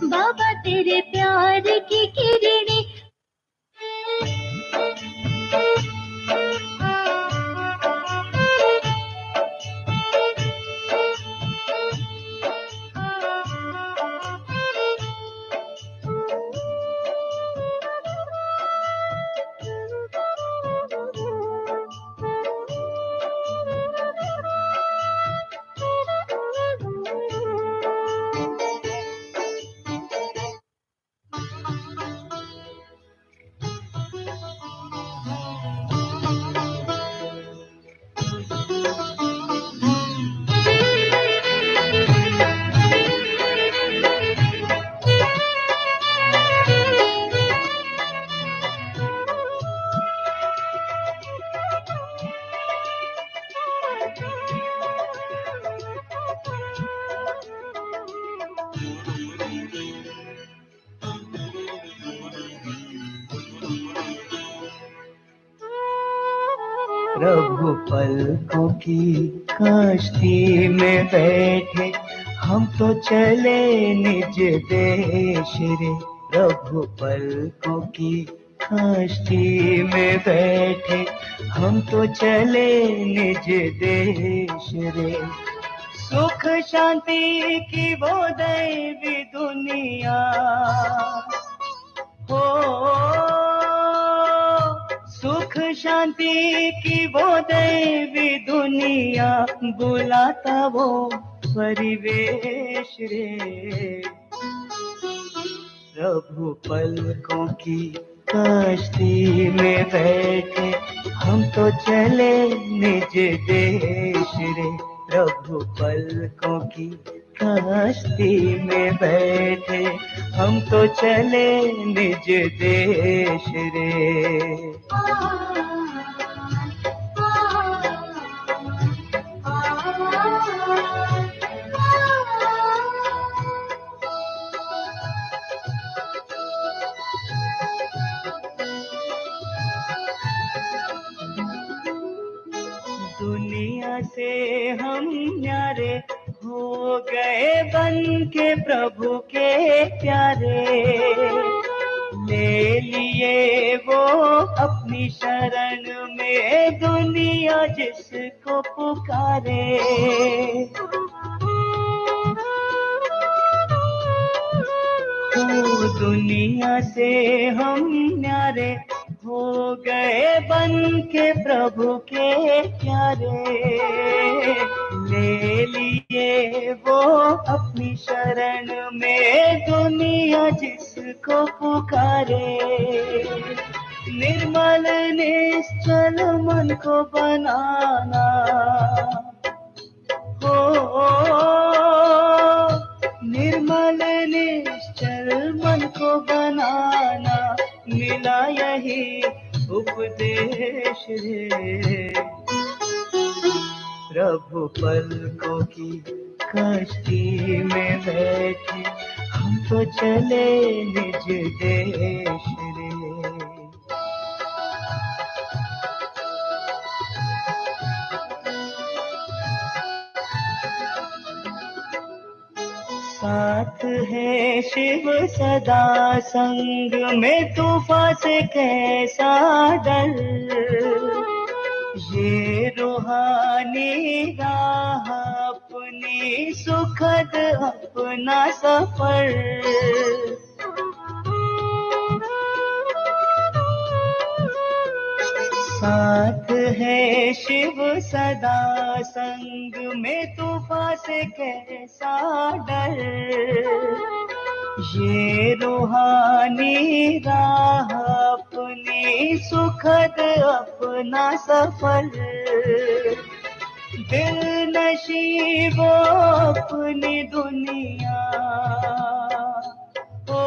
बाबा तेरे प्यार की किरणें प्रभु पलकों की कश्ती में बैठे हम तो चले निज देश रे। प्रभु पलकों की कश्ती में बैठे हम तो चले निज देश रे। सुख शांति की वो दैवी दुनिया हो, सुख शांति की वो दैवी दुनिया बुलाता वो परिवेश रे। प्रभु पलकों की कश्ती में बैठे हम तो चले निज देश रे। प्रभु पलकों की कश्ती में बैठे हम तो चले निज देश रे। दुनिया से हम न्यारे हो गए बन के प्रभु के प्यारे। ले लिए वो अपनी शरण में दुनिया जिसको पुकारे। तो दुनिया से हम न्यारे हो गए बन के प्रभु के प्यारे। ले लिए वो अपनी शरण में दुनिया जिसको पुकारे। निर्मल निश्चल मन को बनाना हो, निर्मल निश्चल मन को बनाना मिला यही उपदेश रे। प्रभु पलकों की कश्ती में बैठे हम तो चले निज देश रे। साथ है शिव सदा संग में तूफान से कैसा डर। ये रूहानी राह अपनी सुखद अपना सफर। साथ है शिव सदा संग में तूफान से कैसा डर। ये रूहानी राह अपनी सुखद अपना सफर। दिल नशीबो अपनी दुनिया ओ,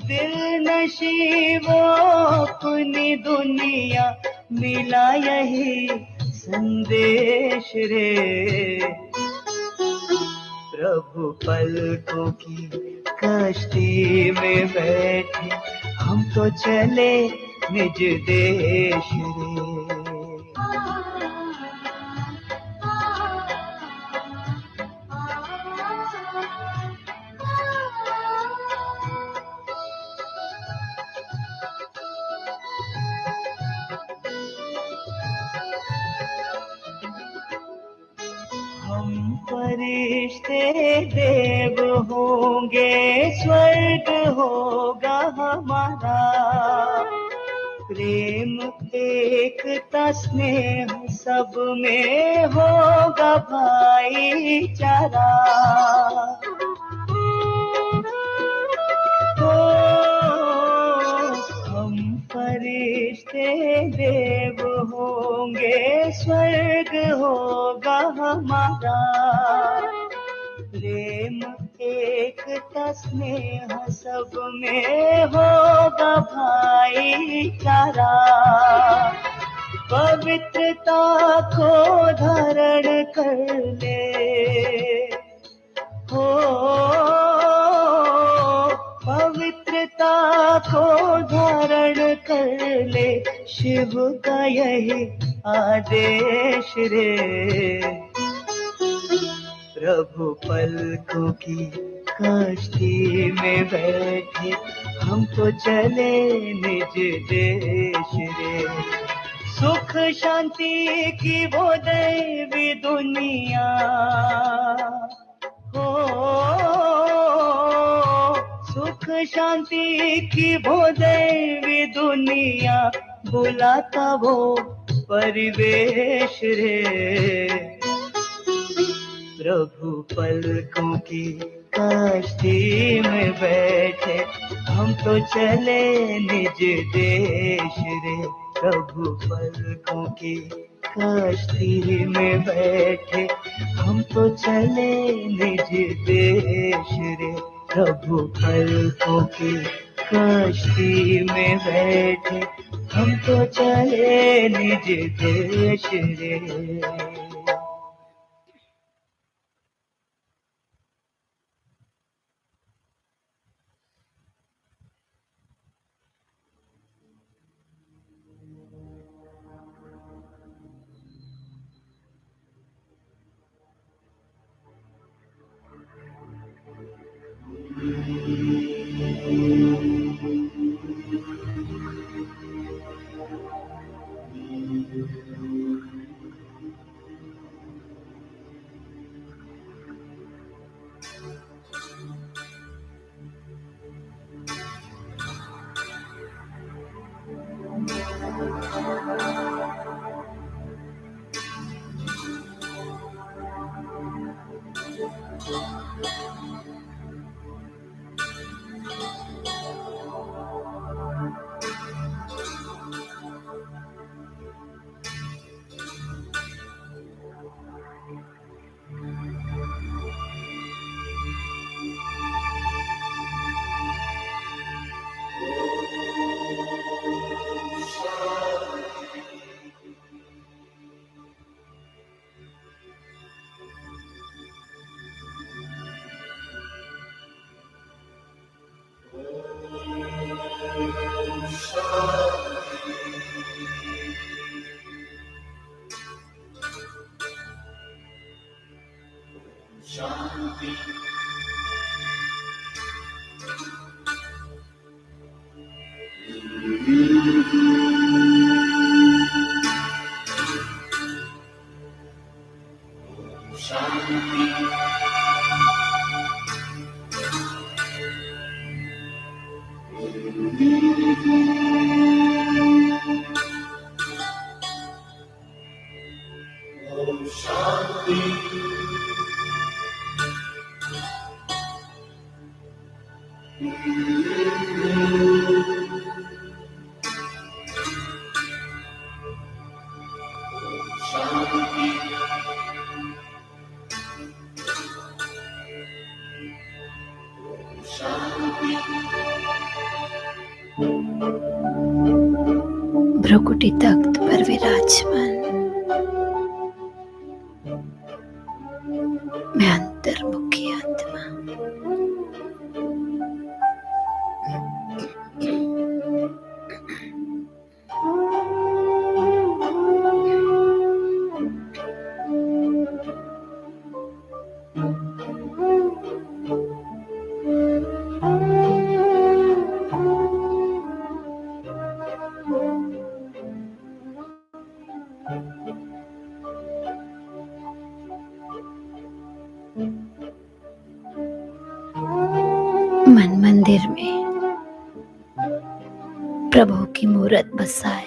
दिल नशीबो अपनी दुनिया मिला यही संदेश रे। प्रभु पलकों की कश्ती में बैठे हम तो चले निज देश रे। हम फरिश्ते देव होंगे, स्वर्ग होगा हमारा। प्रेम एकता स्नेह सब में होगा भाईचारा। हम फरिश्ते देव होंगे, स्वर्ग होगा हमारा। प्रेम एकता स्नेह सब में होगा भाईचारा। पवित्रता को धारण कर ले हो, पवित्रता को धारण कर ले, शिव का यही आदेश रे। प्रभु पलकों की कश्ती में बैठे, हम तो चले निज देश रे। सुख शांति की वो दैवी दुनिया हो, सुख शांति की वो दैवी दुनिया, बुलाता वो परिवेश रे। प्रभु पलकों की कश्ती में बैठे, हम तो चले निज देश रे। प्रभु पलकों की कश्ती में बैठे, हम तो चले निज देश रे। प्रभु पलकों की कश्ती में बैठे, हम तो चले निज देश रे। भ्रुकुटी तख्त पर विराजमान, मैं अंतर्मुखी आत्मा। मन मंदिर में प्रभु की मूर्त बसाए,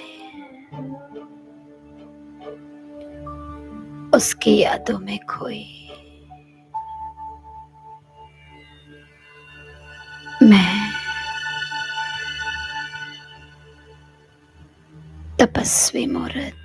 उसकी यादों में खोई मैं तपस्वी मूर्त।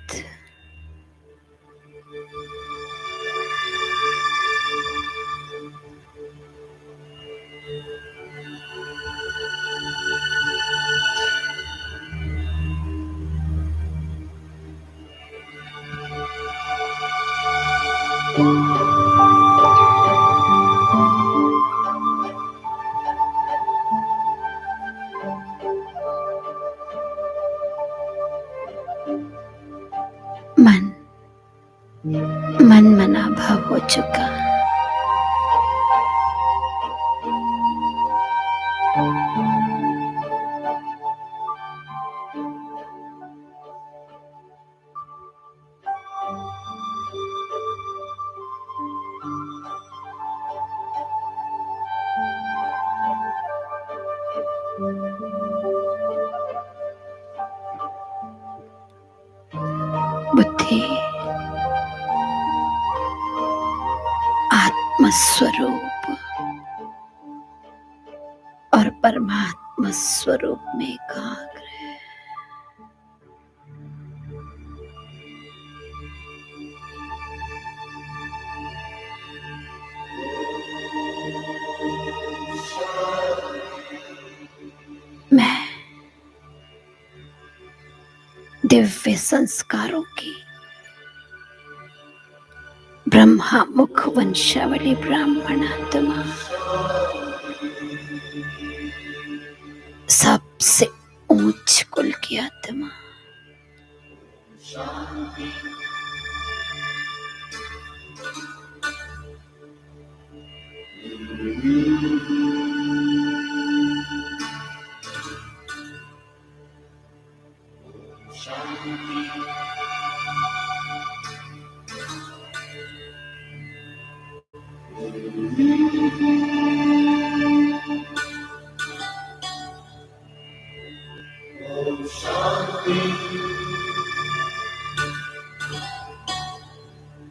मन मना भाव हो चुका, बुद्धि आत्मस्वरूप और परमात्मा स्वरूप में एकाग्र है। मैं दिव्य संस्कारों की ब्रह्मा मुख वंशावली ब्राह्मण आत्मा, सबसे ऊंच कुल की आत्मा,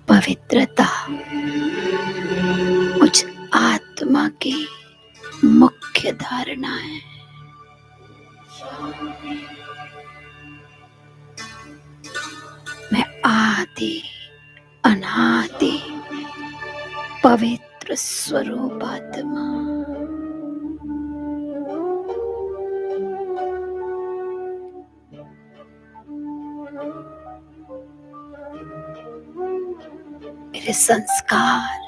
पवित्रता उस आत्मा की मुख्य धारणा है। मैं आदि अनादि पवित्र स्वरूप आत्मा, मेरे संस्कार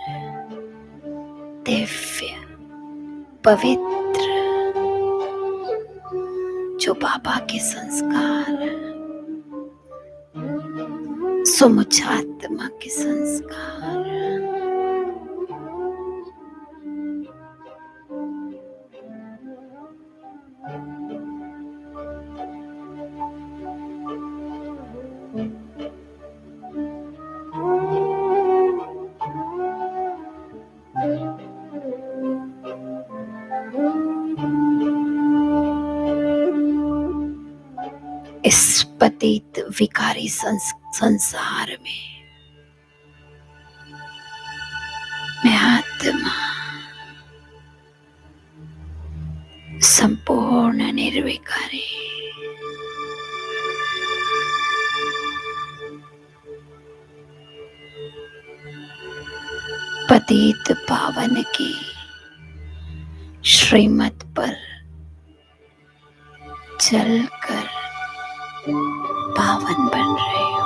दिव्य पवित्र, जो बाबा के संस्कार, सुमुच आत्मा के संस्कार, इस पतित विकारी संसार में मैं आत्मा संपूर्ण निर्विकारी, पतित पावन की श्रीमत पर चलकर पावन बन रही हूँ।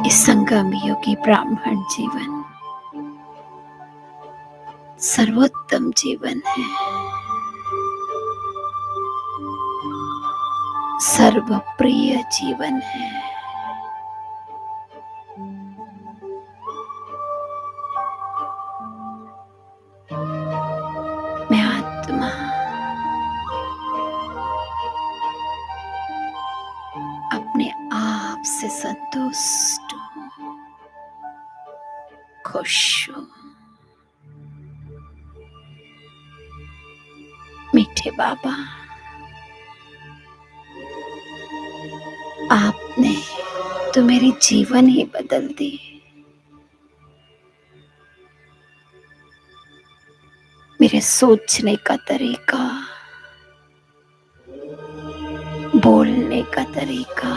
इस संगम योगी ब्राह्मण जीवन सर्वोत्तम जीवन है, सर्वप्रिय जीवन है। खुश हूँ। मीठे बाबा, आपने तो मेरी जीवन ही बदल दी। मेरे सोचने का तरीका, बोलने का तरीका,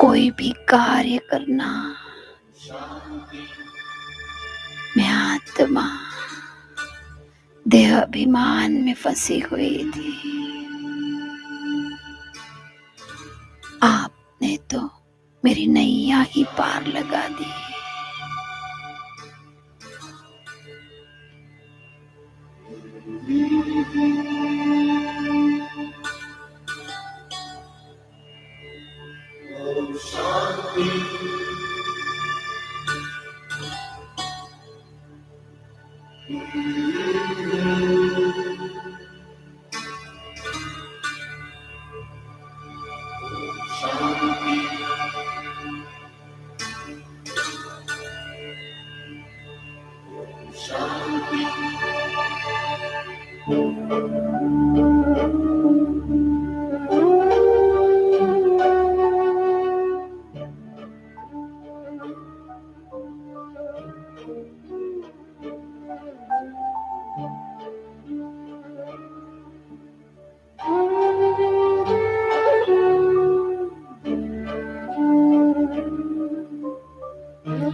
कोई भी कार्य करना। मैं आत्मा देह अभिमान में फंसी हुई थी। आपने तो मेरी नैया ही पार लगा दी।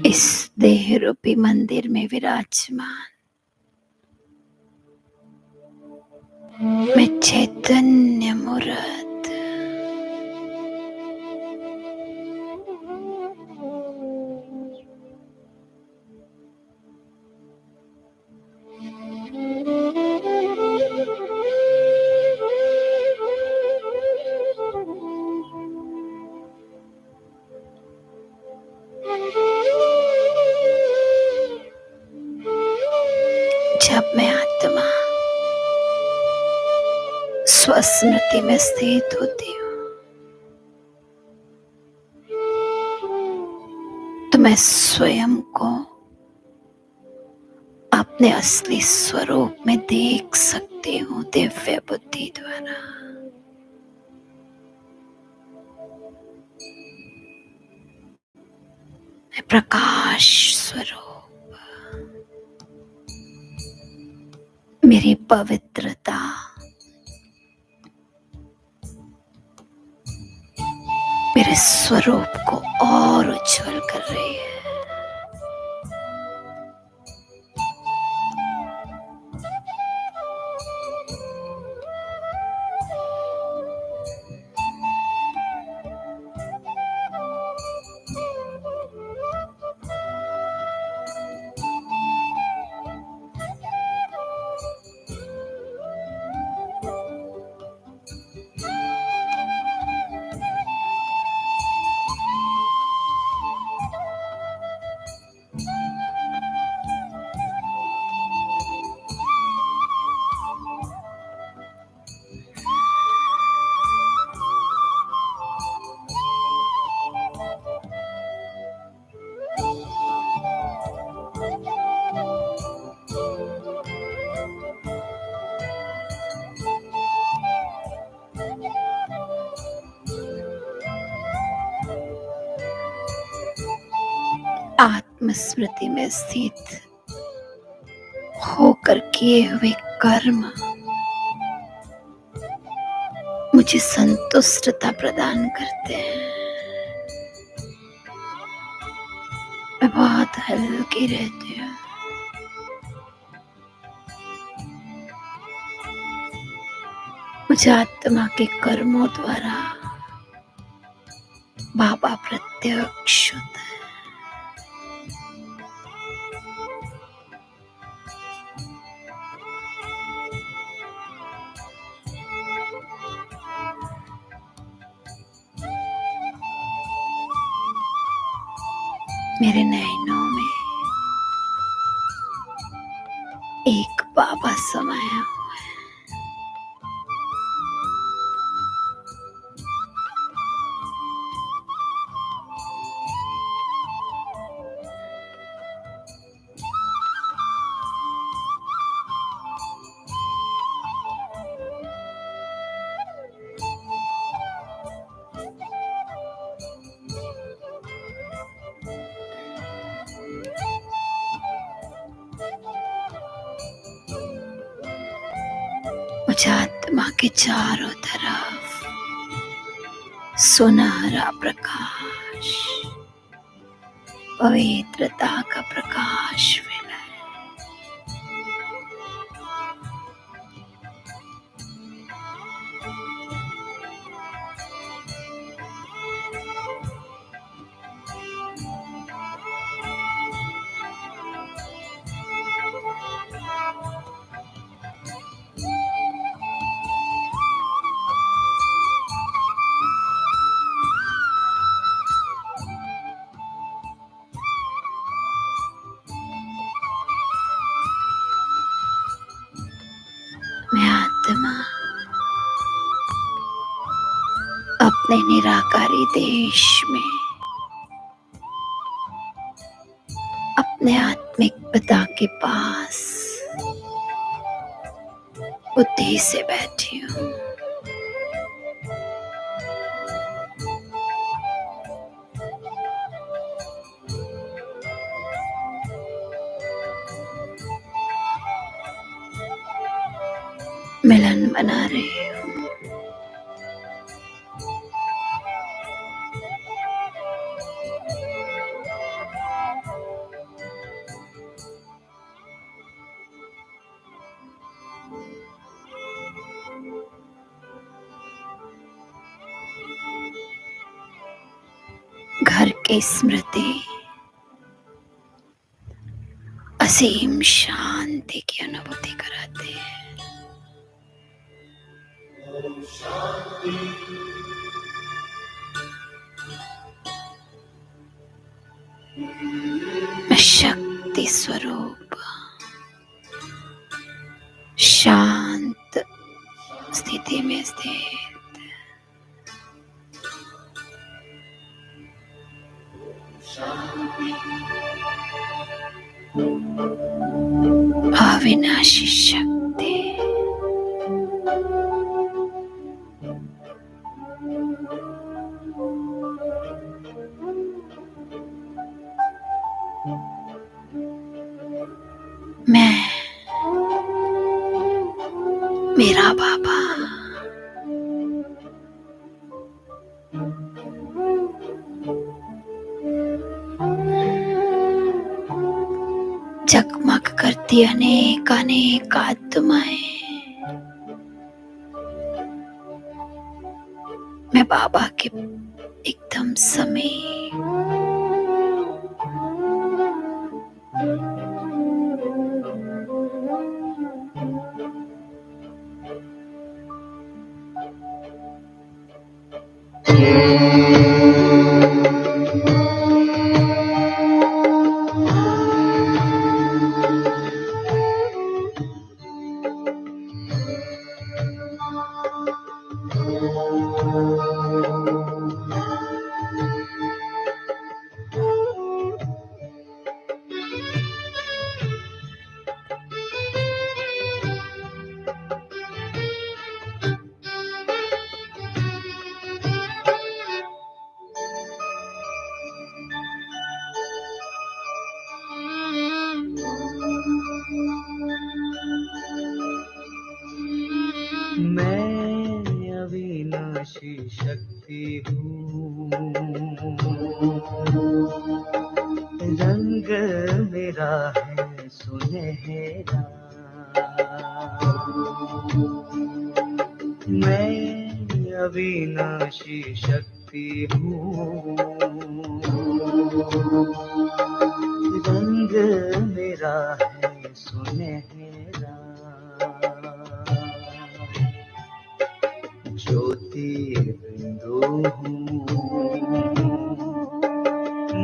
इस देह रूपी मंदिर में विराजमान मैं चैतन्य मूर्त जब मैं आत्मा स्वस्मृति में स्थित होती हूँ तो मैं स्वयं को अपने असली स्वरूप में देख सकती हूँ दिव्य बुद्धि द्वारा। मैं प्रकाश स्वरूप, मेरी पवित्रता मेरे स्वरूप को और उज्जवल कर रही है। आत्मस्मृति में स्थित होकर किए हुए कर्म मुझे संतुष्टता प्रदान करते हैं। मैं बहुत हल्की रहती हूँ। मुझे आत्मा के कर्मों द्वारा बाबा प्रत्यक्ष होता है। मेरे नैनों में एक बाबा समाया हुआ है। मुझ आत्मा के चारों तरफ सुनहरा प्रकाश, पवित्रता का प्रकाश फैलाए। मैं आत्मा अपने निराकारी देश में अपने आत्मिक पिता के पास बुद्धि से बैठी हूँ। मिलन बना रही हूँ। घर की स्मृति असीम शांति की अनुभूति कराते हैं। मैं शक्ति स्वरूप शांत स्थिति में स्थित अविनाशी शक्ति मैं मेरा बाबा जगमग करती अनेक अनेक आत्माएं मैं बाबा के एकदम समीप मैं अविनाशी शक्ति हूँ, रंग मेरा है सुनहरा। मैं अविनाशी शक्ति हूँ, रंग मेरा है सुनहरा। ज्योतिर्बिंदु हूँ,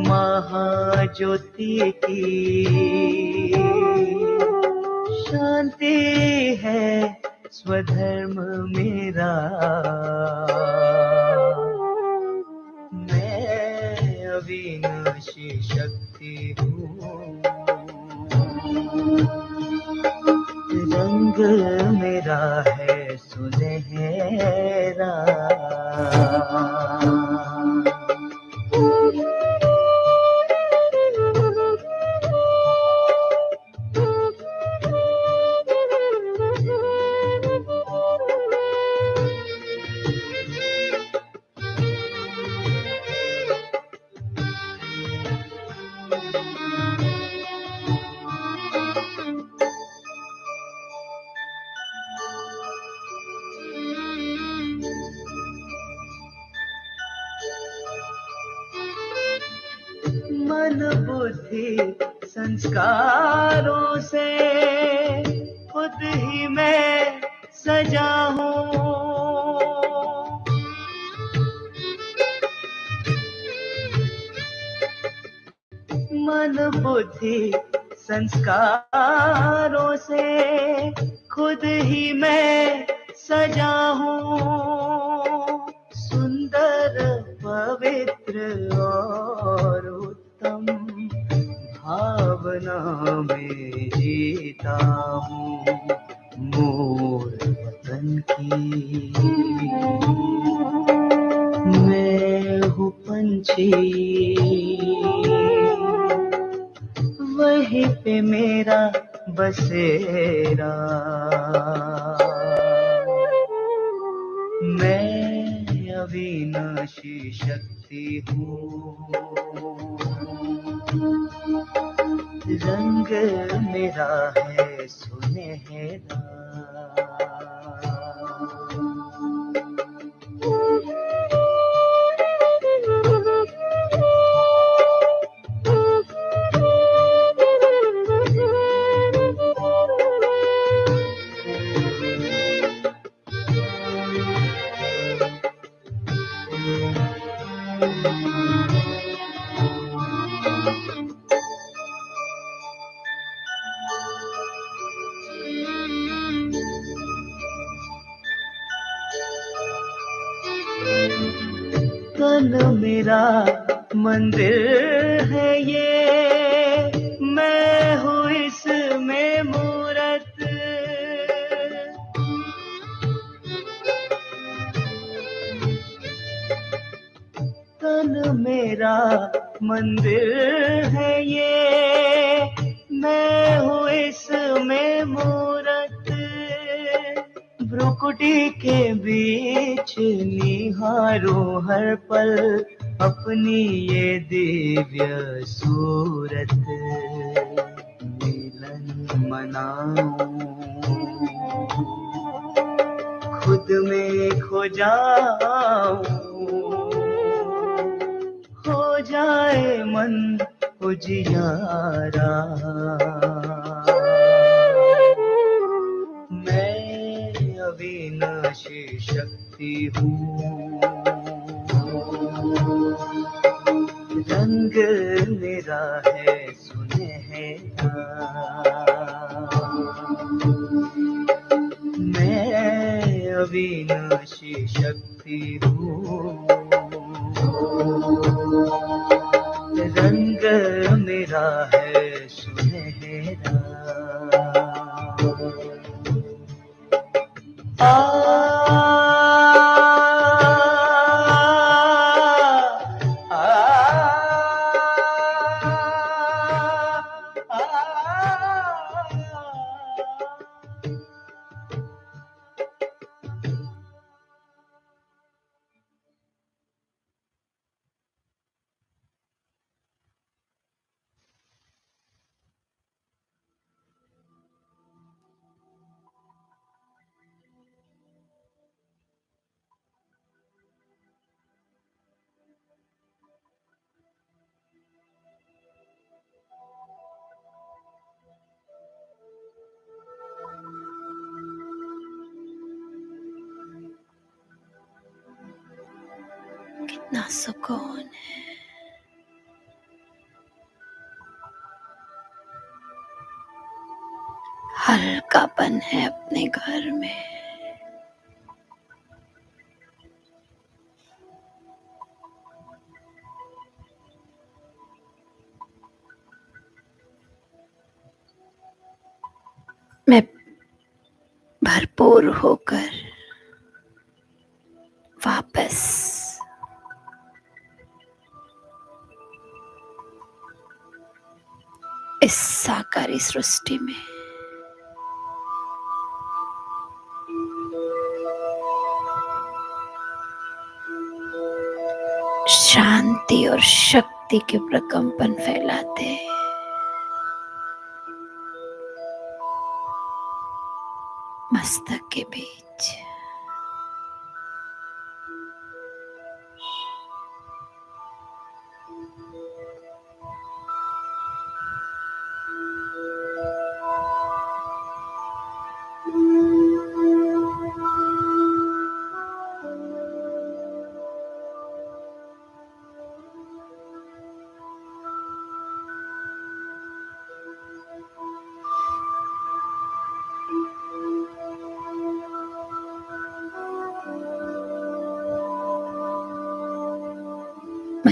महाज्योति की शांति है स्वधर्म मेरा। मैं अविनाशी शक्ति हूँ, रंग मेरा है सुनहरा। मन बुद्धि संस्कारों से खुद ही मैं सजा हूँ। मन बुद्धि संस्कारों से खुद ही मैं सजा हूँ। सुंदर पवित्र और उत्तम भावना में जीता हूँ। मोर वतन की मैं हूँ पंछी, वहीं पे मेरा बसेरा। मैं अविनाशी शक्ति हूँ, रंग मेरा है सुनहरा। तन मेरा मंदिर है ये, मैं हूँ इसमें मूरत। तन मेरा मंदिर है ये, मैं हूँ इसमें मूरत। भ्रुकुटी के बीच निहारूं हर पल अपनी ये दिव्य सूरत। मिलन मनाऊं, खुद में खो जाऊं, हो जाए मन उजियारा। मैं अविनाशी शक्ति हूँ, रंग मेरा है सुनहरा। मैं अविनाशी शक्ति हूँ, रंग मेरा है सुनहरा। कितना सुकून है। हल्कापन है अपने घर में। मैं भरपूर होकर वापस इस साकारी सृष्टि में शांति और शक्ति के प्रकंपन फैलाते हैं। मस्तक के बीच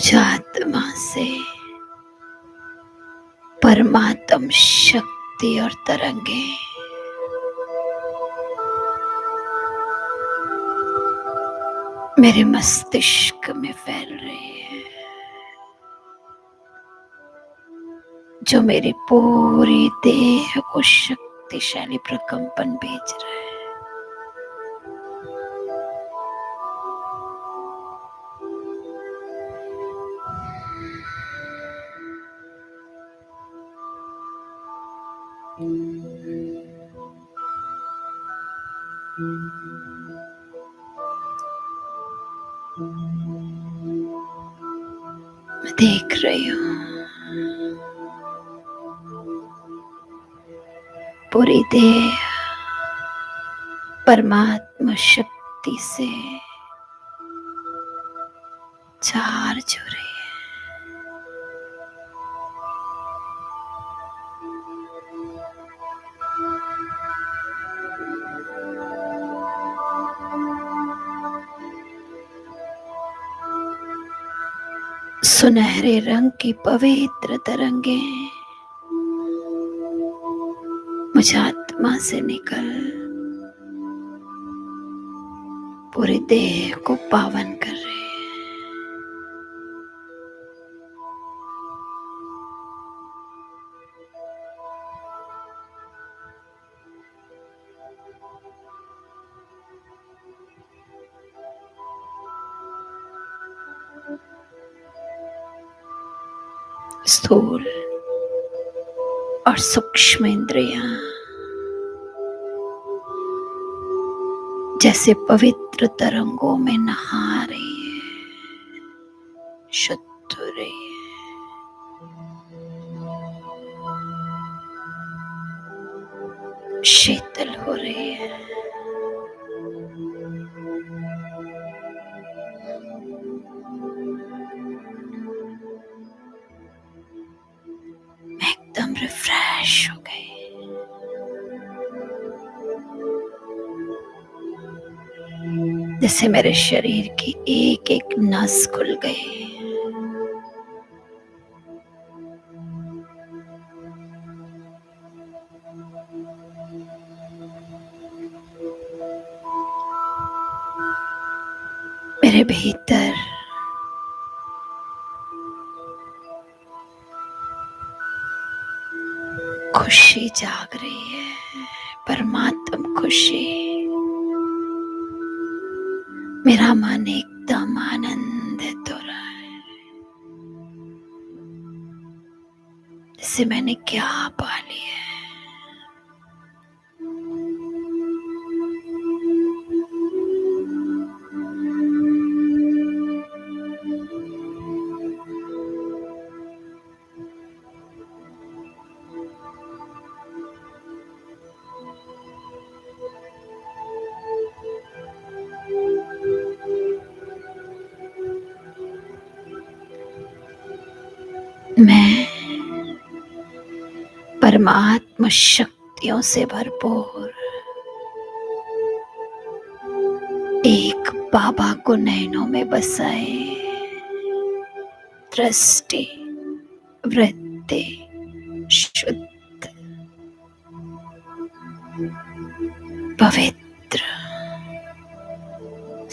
मुझ आत्मा से परमात्म शक्ति और तरंगे मेरे मस्तिष्क में फैल रही है, जो मेरी पूरी देह को शक्तिशाली प्रकंपन भेज रहा है। मैं देख रही हूँ पूरी देह परमात्मा शक्ति से चार्ज हो रही है। सुनहरे रंग की पवित्र तरंगें मुझ आत्मा से निकल पूरे देह को पावन कर रही है। स्थूल और सूक्ष्म इंद्रियां जैसे पवित्र तरंगों में नहा रही है, शुद्ध हो रही है। शीतल हो रही है। मैं एकदम रिफ्रेश हो गई। जैसे मेरे शरीर की एक एक नस खुल गई। मेरे भीतर खुशी जाग रही है, परमात्म खुशी। मेरा मन एकदम आनंदित हो रहा है, जैसे मैंने क्या पा लिया है। मैं परमात्मा शक्तियों से भरपूर एक बाबा को नैनों में बसाए दृष्टि वृत्ति शुद्ध पवित्र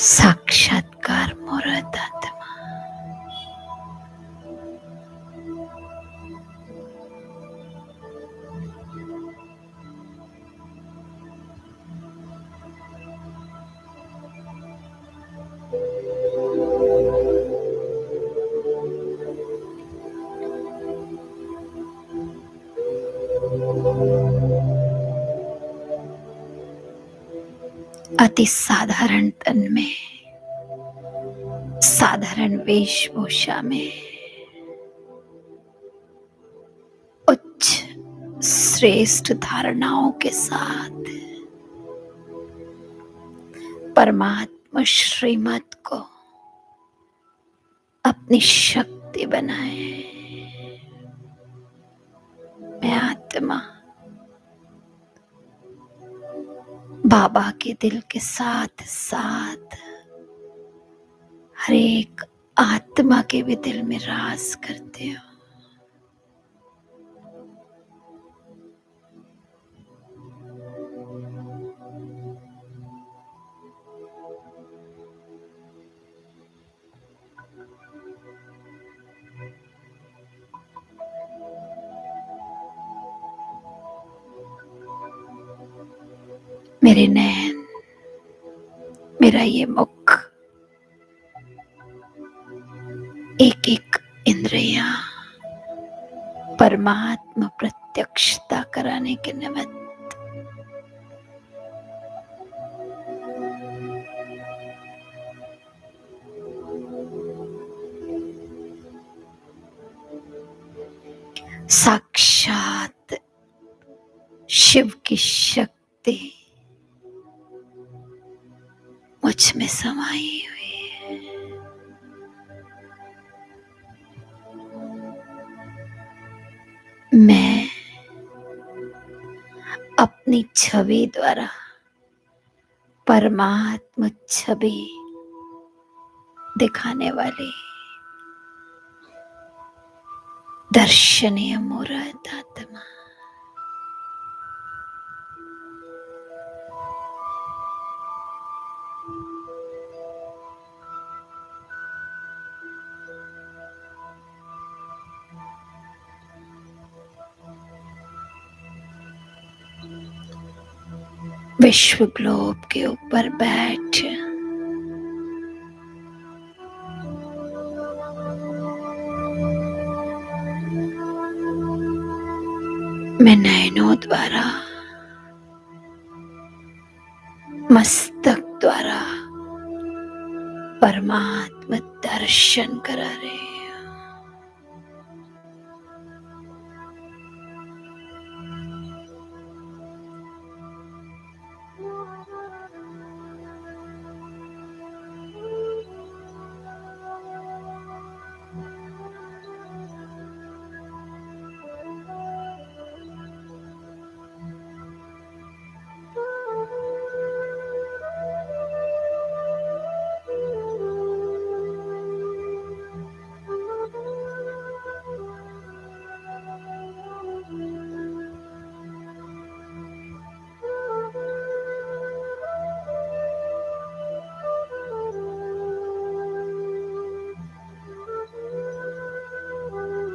साक्षात्कार मूर्त आत्मा। अति साधारण तन में साधारण वेशभूषा में उच्च श्रेष्ठ धारणाओं के साथ परमात्मा श्रीमत को अपनी शक्ति बनाए। मैं आत्मा बाबा के दिल के साथ साथ हर एक आत्मा के भी दिल में राज करते हो। मेरे नैन, मेरा ये मुख, एक एक इंद्रियां परमात्मा प्रत्यक्षता कराने के निमित्त साक्षात शिव की शक्ति मुझ में समाई हुई है। मैं अपनी छवि द्वारा परमात्मा छवि दिखाने वाली दर्शनीय मूर्त आत्मा। विश्व ग्लोब के ऊपर बैठ मैं नयनों द्वारा, मस्तक द्वारा परमात्मा दर्शन करा रहे हैं।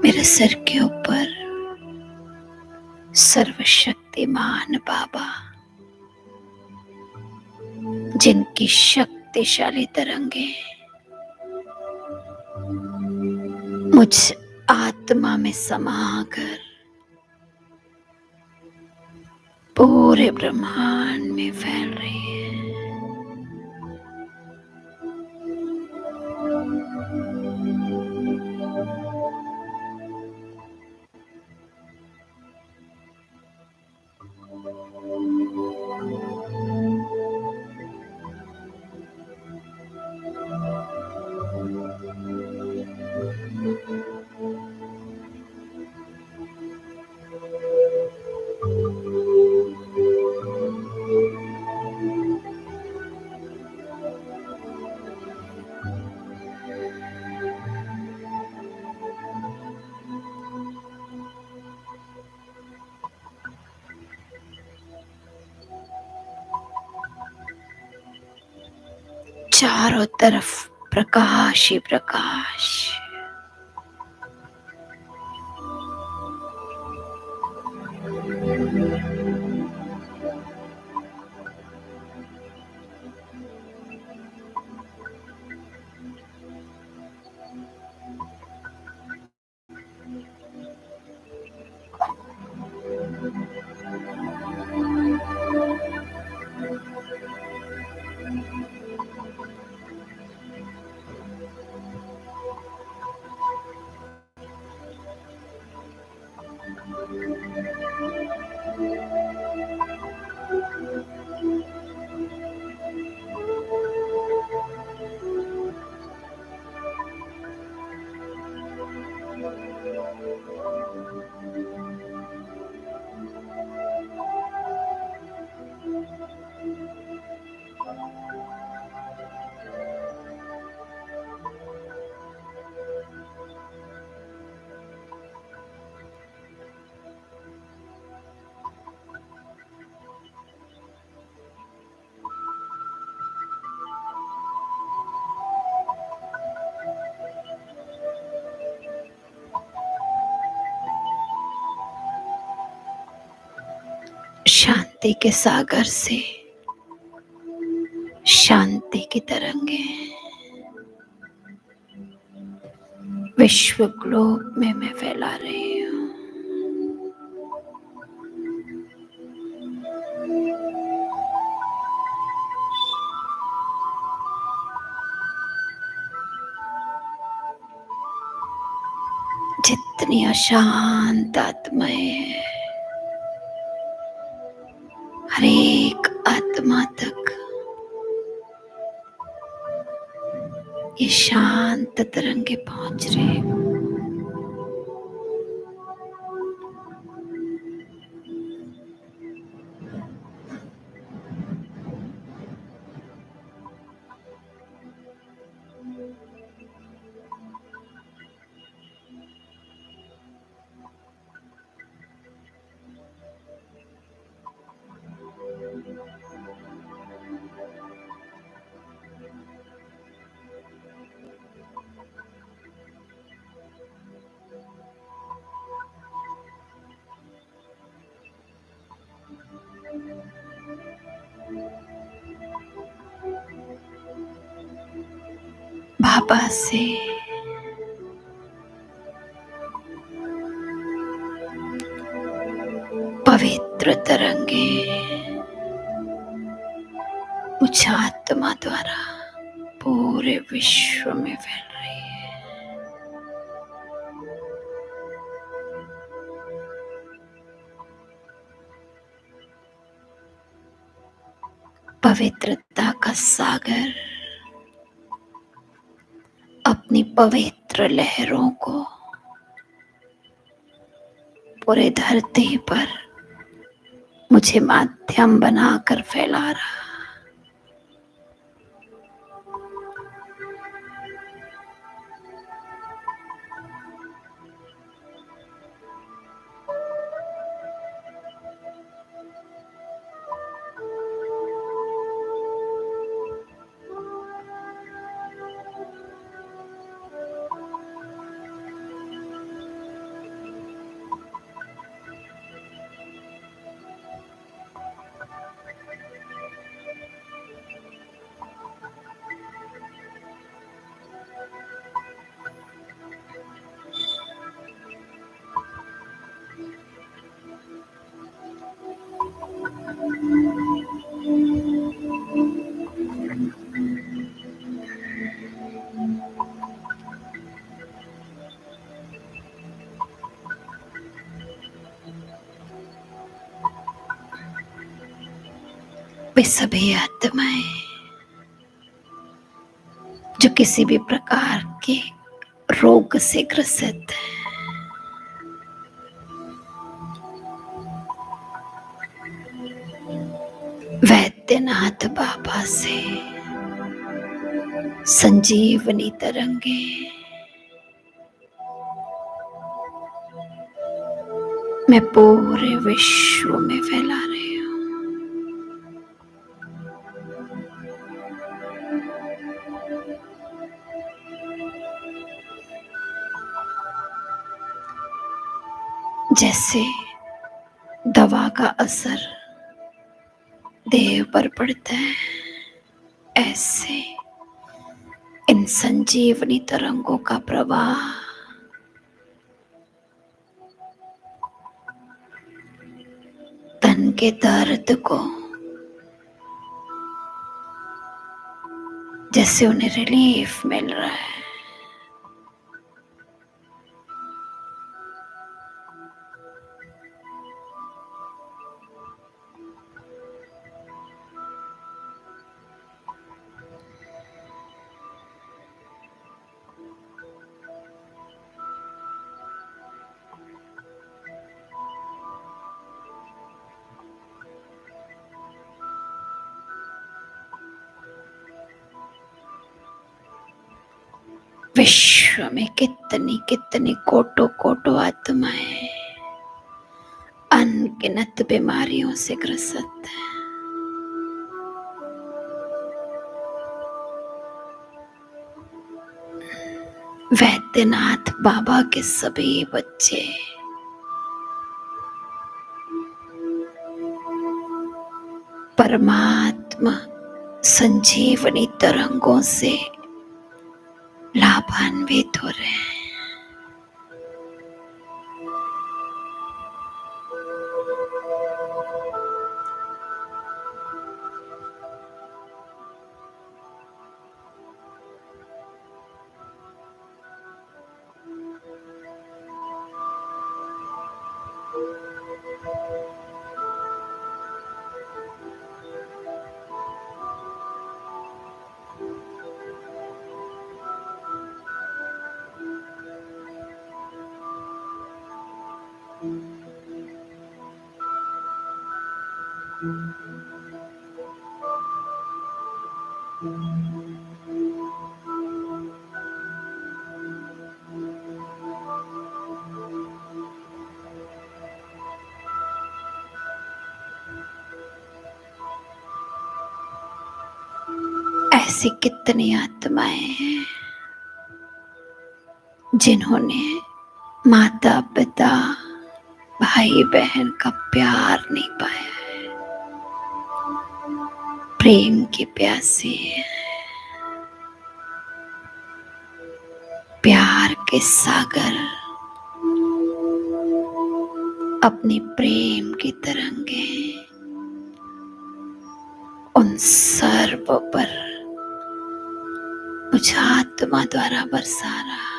मेरे सिर के ऊपर सर्वशक्तिमान बाबा, जिनकी शक्तिशाली तरंगे मुझ आत्मा में समाकर पूरे ब्रह्मांड में फैल रही है। चारों तरफ प्रकाश ही प्रकाश। शांति के सागर से शांति की तरंगे विश्व ग्लोब में मैं फैला रही हूँ। जितनी अशांत आत्माएं हैं, हर एक आत्मा तक ये शांत तरंगे पहुंच रहे हैं। बाबा से पवित्र तरंगे मुझ आत्मा द्वारा पूरे विश्व में फैल रही है। पवित्रता का सागर अपनी पवित्र लहरों को पूरे धरती पर मुझे माध्यम बनाकर फैला रहा। वे सभी आत्माएं जो किसी भी प्रकार के रोग से ग्रसित है, वैद्यनाथ बाबा से संजीवनी तरंगे मैं पूरे विश्व में फैला रही हूँ। जैसे दवा का असर देह पर पड़ता है, ऐसे इन संजीवनी तरंगों का प्रवाह तन के दर्द को जैसे उन्हें रिलीफ मिल रहा है, विश्व में कितनी कितनी कोटो कोटो आत्माएं अनगिनत बीमारियों से ग्रसित है। वैद्यनाथ बाबा के सभी बच्चे परमात्मा संजीवनी तरंगों से लाभान्वित हो रहे हैं। ऐसी कितनी आत्माएं हैं जिन्होंने माता पिता भाई बहन का प्यार नहीं पाया है, प्रेम की प्यासी है, प्यार के सागर अपनी प्रेम की तरंगे उन सर्व पर मुझ आत्मा द्वारा बरसा रहा है।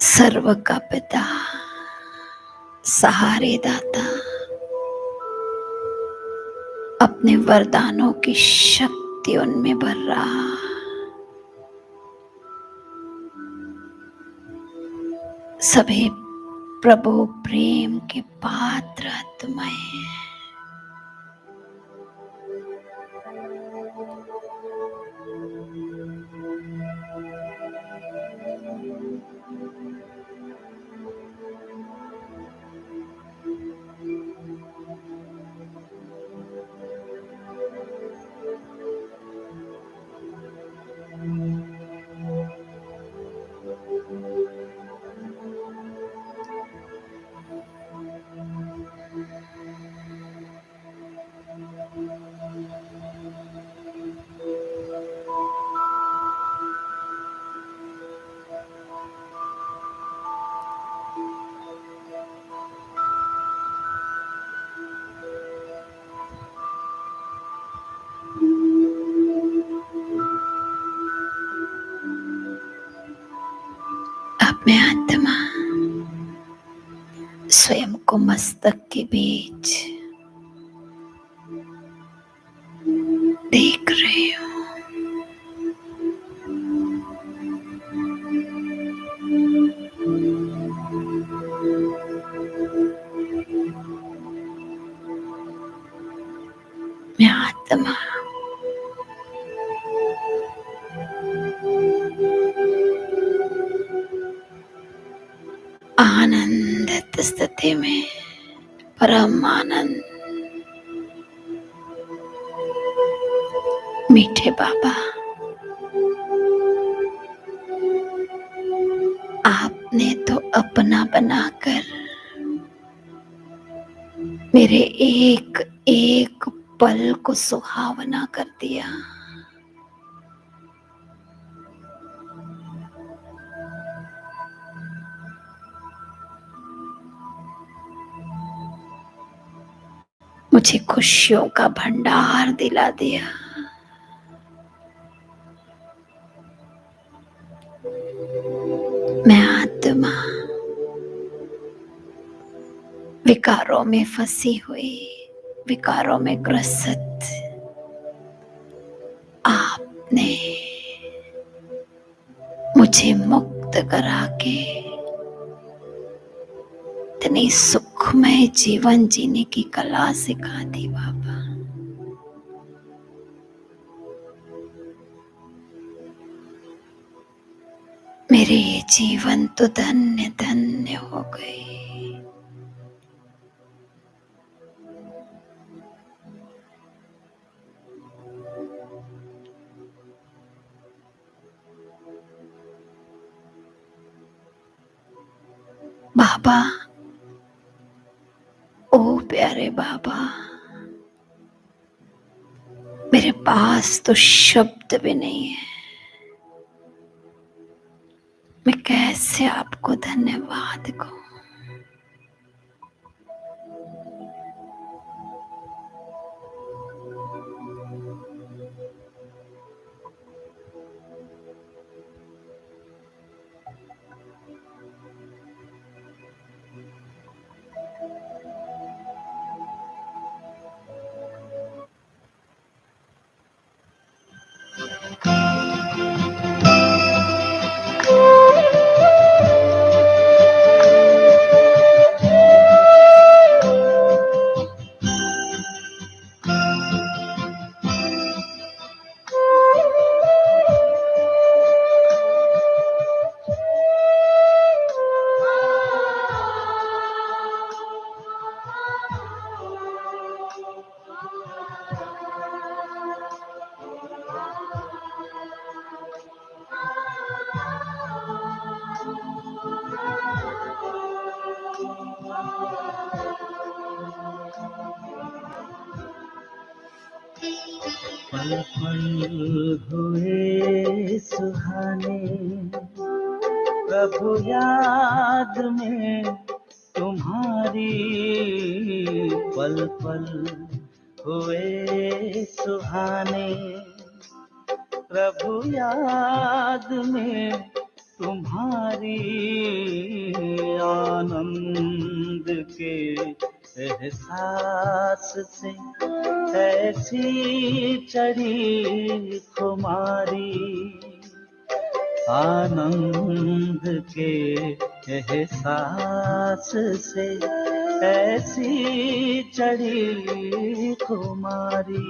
सर्व का पिता, सहारे दाता अपने वरदानों की शक्ति उनमें भर रहा। सभी प्रभु प्रेम के पात्र आत्माएं हैं। अब मैं आत्मा स्वयं को मस्तक के बीच देख रही हूँ। मैं आत्मा आनंदित स्थिति में परम आनंद। मीठे बाबा, आपने तो अपना बनाकर मेरे एक एक पल को सुहावना कर दिया। मुझे खुशियों का भंडार दिला दिया। मैं आत्मा विकारों में फंसी हुई, विकारों में ग्रसित, आपने मुझे मुक्त करा के इतनी सुखमय जीवन जीने की कला सिखा दी बाबा। मेरे ये जीवन तो धन्य धन्य हो गई। बाबा, ओ प्यारे बाबा, मेरे पास तो शब्द भी नहीं है, मैं कैसे आपको धन्यवाद कहूं। पल पल हुए सुहाने, प्रभु याद में तुम्हारी। पल पल हुए सुहाने, प्रभु याद में तुम्हारी। आनंद के एहसास से ऐसी चढ़ी खुमारी। आनंद के एहसास से ऐसी चढ़ी खुमारी।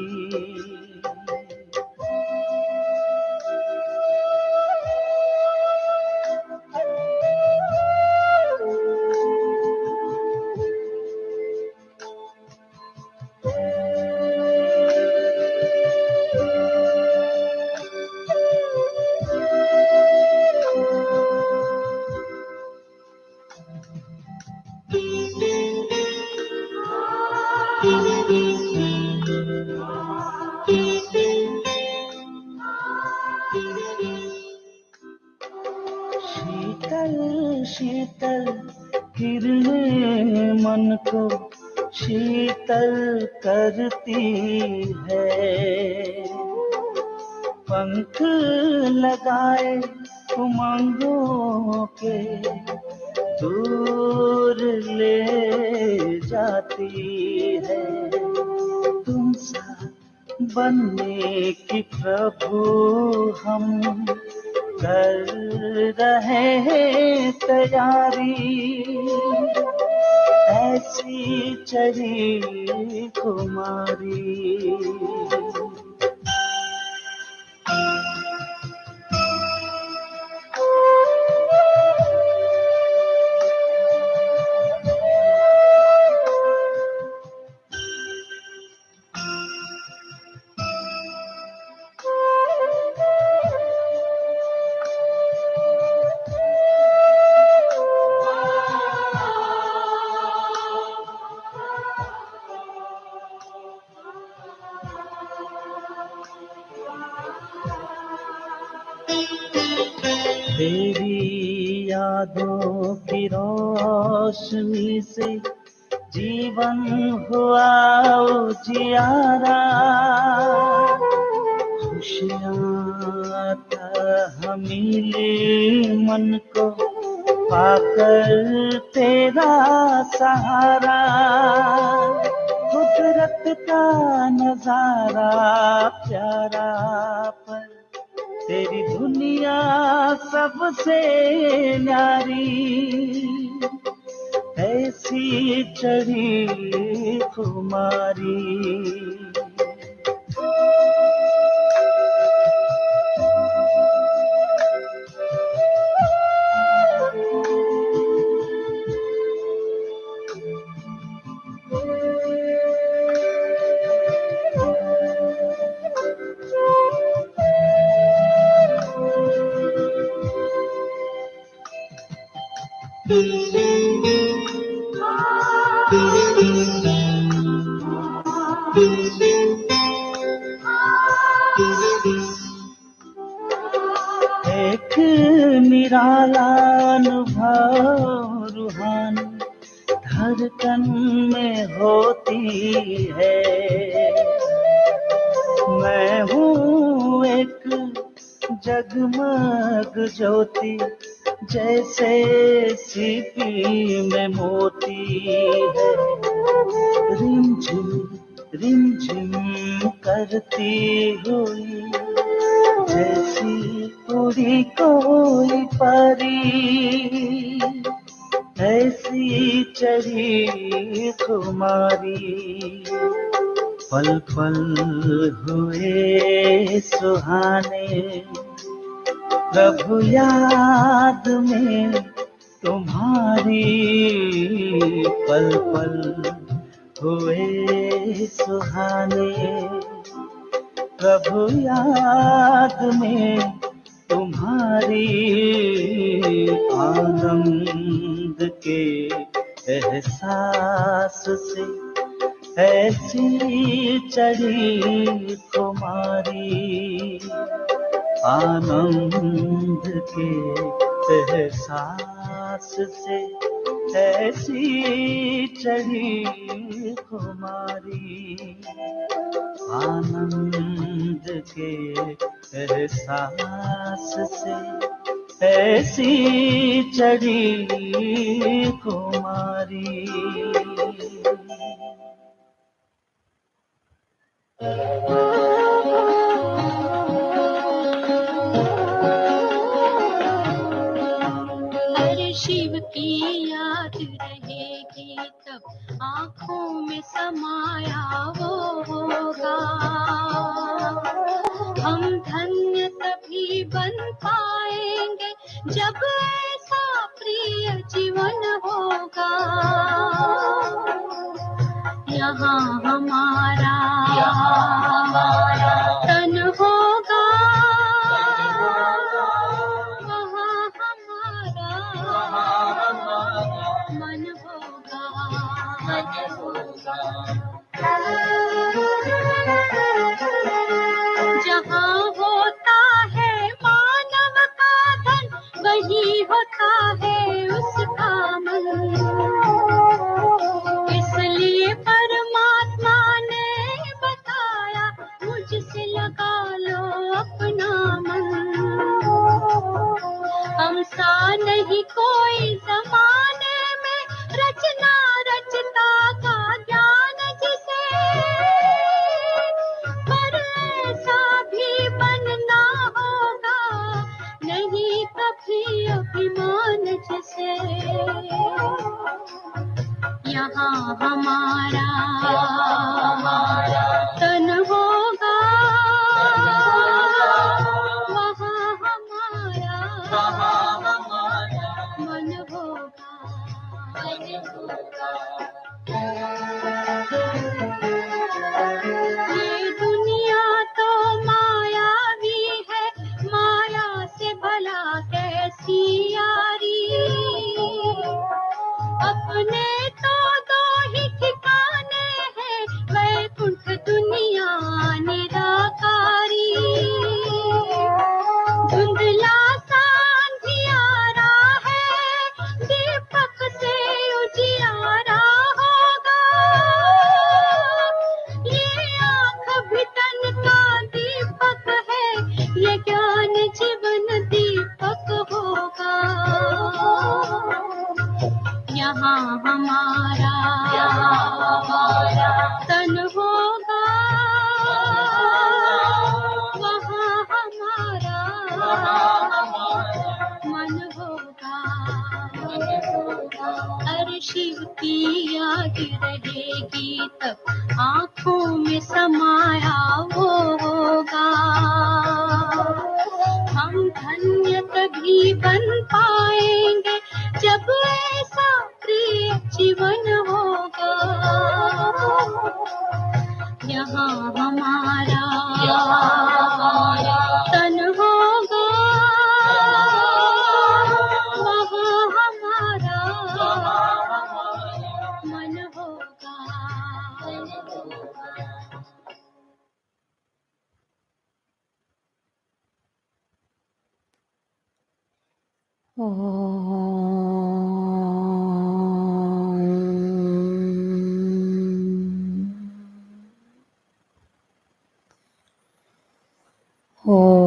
शीतल शीतल किरणें मन को शीतल करती है। पंख लगाए उमंगों के दूर ले जाती है। तुम सा बनने की प्रभु हम कर रहे हैं तैयारी। ऐसी चढ़ी कुमारी। तेरी यादों की रोशनी से जीवन हुआ उजियारा। खुशियाँ मिली मन को पाकर तेरा सहारा। कुदरत का नजारा प्यारा, पर तेरी दुनिया सबसे न्यारी। ऐसी चढ़ी खुमारी। एक निराला अनुभव रूहानी धड़कन में होती है। मैं हूँ एक जगमग ज्योति, जैसे सीपी में मोती है। रिमझिम करती हुई जैसी उड़ी कोई परी, ऐसी चढ़ी खुमारी। पल पल हुए सुहाने, प्रभु याद में तुम्हारी। पल पल हुए सुहाने, प्रभु याद में तुम्हारी। आनंद के एहसास से ऐसी चढ़ी खुमारी। आनंद के एहसास से ऐसी चढ़ी खुमारी। आनंद के एहसास से ऐसी चढ़ी खुमारी। हर शिव की याद रहेगी तब आँखों में समाया वो होगा। हम धन्य तभी बन पाएंगे जब ऐसा प्रिय जीवन होगा। यहाँ हमारा तन होगा, वहाँ हमारा मन होगा। जहाँ होता है मानव का धन, वही होता है उसका मन। इसलिए परमात्मा ने बताया, मुझसे लगा लो अपना मन। हम सा नहीं कोई जमाने में, रचना रचता का ज्ञान जिसे, पर ऐसा भी बनना होगा नहीं कभी अभिमान जिसे। यहाँ हमारा तन होगा, वहाँ हमारा मन होगा। ये दुनिया तो मायावी है, माया से भला कैसी यारी। अपने तो दो ही ठिकाने हैं, वैकुंठ दुनिया निराकारी। धुंधला सा अंधियारा है, दीपक से उजियारा होगा। ये आँख भी तन का दीपक है, ये ज्ञान जीवन दीपक होगा। यहाँ हमारा तन होगा, वहाँ हमारा मन होगा। हर शिव की याद रहेगी तब आँखों में समाया वो होगा। हम धन्य तभी बन पाएंगे जब ऐसा प्रिय जीवन होगा। यहाँ हमारा तन होगा, वहाँ हमारा मन होगा। Om